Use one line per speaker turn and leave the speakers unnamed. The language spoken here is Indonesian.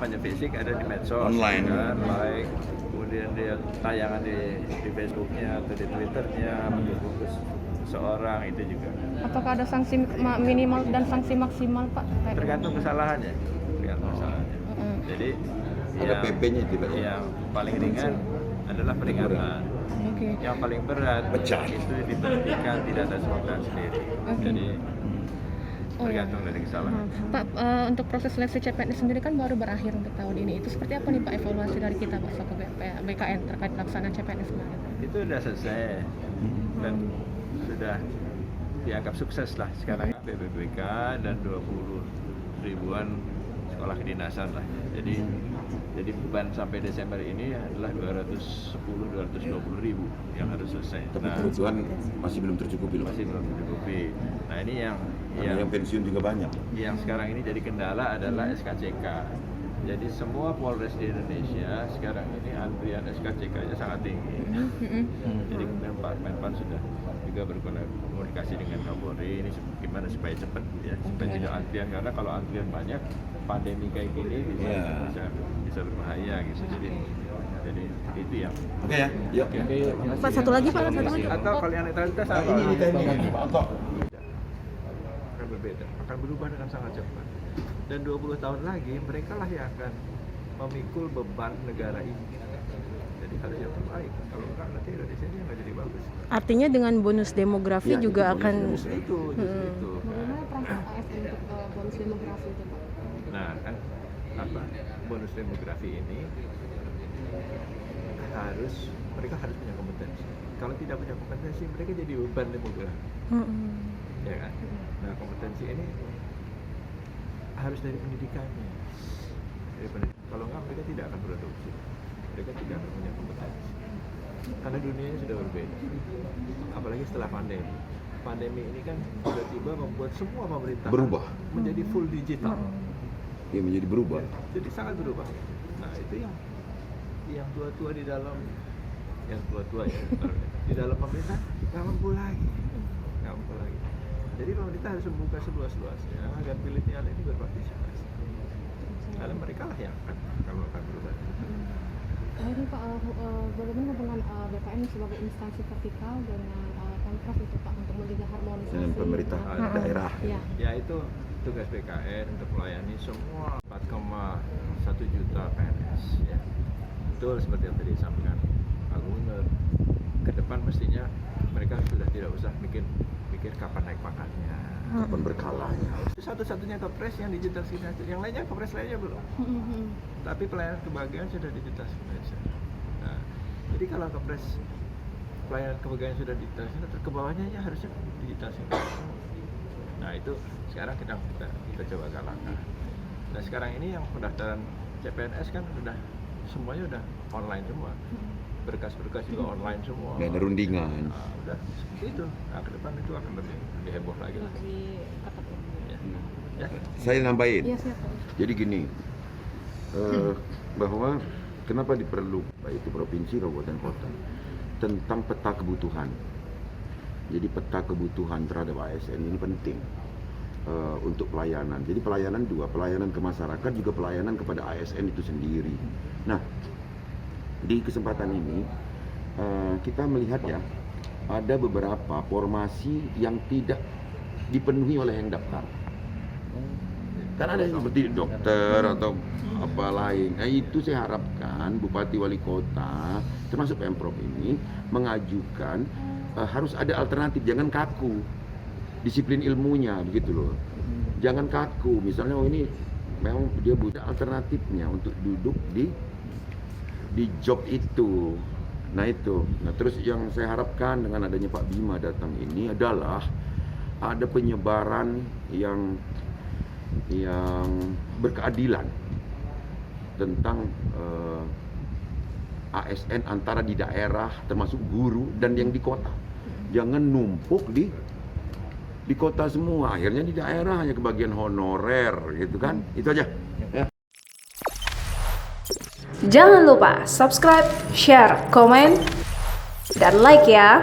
kampanye fisik, ada di medsos,
online,
kan, like, kemudian dia tayangan di Facebooknya atau di Twitternya mendukung seseorang, itu juga.
Apakah ada sanksi minimal dan sanksi maksimal, Pak?
Tergantung kesalahannya, Jadi
ada PP-nya itu, Pak.
Yang paling ringan adalah peringatan.
Okay.
Yang paling berat
Pecah.
itu diberhentikan, tidak ada sebabkan sendiri.
Okay.
Jadi tergantung dari kesalahan.
Pak, untuk proses seleksi CPNS sendiri kan baru berakhir untuk tahun ini. Itu seperti apa nih Pak evaluasi dari kita Pak selaku BKN terkait pelaksanaan CPNS kemarin?
Itu sudah selesai dan sudah dianggap sukses lah sekarang. BPBK dan 20 ribuan sekolah kedinasan lah. Jadi beban sampai Desember ini adalah 220 ribu yang harus selesai.
Tapi kebutuhan masih belum tercukupi loh.
Masih belum tercukupi. Nah ini yang
pensiun juga banyak.
Yang sekarang ini jadi kendala adalah SKCK. Jadi semua Polres di Indonesia sekarang ini antrian SKCK-nya sangat tinggi. Jadi Menpan sudah juga berkomunikasi dengan Kapolri ini gimana supaya cepat ya, supaya tidak antrian, karena kalau antrian banyak pandemi kayak gini bisa berbahaya gitu. Jadi itu ya.
Oke ya. Yuk.
Pak, satu lagi Pak, satu lagi.
Atau kalau yang netralitas apa?
Ini ditanya Pak Oto.
Akan berbeda, akan berubah dengan sangat cepat. Dan 20 tahun lagi mereka lah yang akan memikul beban negara ini. Jadi harus yang terbaik. Kalau enggak nanti Indonesia ini nggak jadi bagus.
Artinya dengan bonus demografi juga akan
Itu.
Bagaimana peran ASN untuk bonus demografi itu Pak?
Nah kan bonus demografi ini mereka harus punya kompetensi. Kalau tidak punya kompetensi mereka jadi beban demografi. Ya kan? Nah kompetensi ini harus dari pendidikannya. Kalau enggak mereka tidak akan produksi. Mereka tidak akan punya kompetensi. Karena dunianya sudah berbeda. Apalagi setelah pandemi. Pandemi ini kan tiba-tiba membuat semua pemerintah
berubah
menjadi full digital.
Dia menjadi berubah.
Jadi sangat berubah. Nah itu yang tua-tua di dalam, di dalam pemerintah nggak mampu lagi. Jadi pemerintah harus membuka seluas-luasnya agar milenial ini berpartisipasi. Karena mereka lah yang akan berubah.
Ini Pak, bagaimana hubungan BKN sebagai instansi vertikal dengan Pemprov itu Pak untuk menjaga harmonisasi
dengan pemerintah daerah?
Ya itu tugas BKN untuk melayani semua 4,1 juta PNS. Ya. Betul seperti yang tadi disampaikan Pak Gubernur. Ke depan mestinya mereka sudah tidak usah mikir kapan naik pangkatnya,
kapan berkalanya.
Itu satu-satunya kepres yang digitalisasi. Yang lainnya kepres lainnya belum. Tapi pelayanan kebahagiaan sudah digitalisasi. Nah, jadi kalau kepres pelayanan kebahagiaan sudah digitalisasi, ke bawahnya ya harusnya digitalisasi. Nah itu sekarang kita coba galakkan. Nah sekarang ini yang pendaftaran CPNS kan semuanya udah online semua. Berkas-berkas juga online semua.
Dan rundingan.
Udah seperti itu. Nah ke depan itu akan lebih heboh lagi. Ya.
Saya nambahin.
Iya, siap.
Jadi gini, bahwa kenapa diperlu baik itu provinsi, kabupaten, kota tentang peta kebutuhan. Jadi peta kebutuhan terhadap ASN ini penting untuk pelayanan. Jadi pelayanan dua, pelayanan ke masyarakat juga pelayanan kepada ASN itu sendiri. Nah, di kesempatan ini kita melihat ya ada beberapa formasi yang tidak dipenuhi oleh yang daftar. Karena ada yang seperti dokter atau apa lain. Nah, itu saya harapkan Bupati Wali Kota termasuk Pemprov ini mengajukan harus ada alternatif, jangan kaku disiplin ilmunya begitu loh. Jangan kaku, misalnya ini memang dia butuh alternatifnya untuk duduk di job itu. Nah itu. Nah terus yang saya harapkan dengan adanya Pak Bima datang ini adalah ada penyebaran yang berkeadilan tentang ASN antara di daerah termasuk guru dan yang di kota. Jangan numpuk di kota semua, akhirnya di daerah hanya kebagian honorer gitu kan. Itu aja. Ya.
Jangan lupa subscribe, share, komen, dan like ya.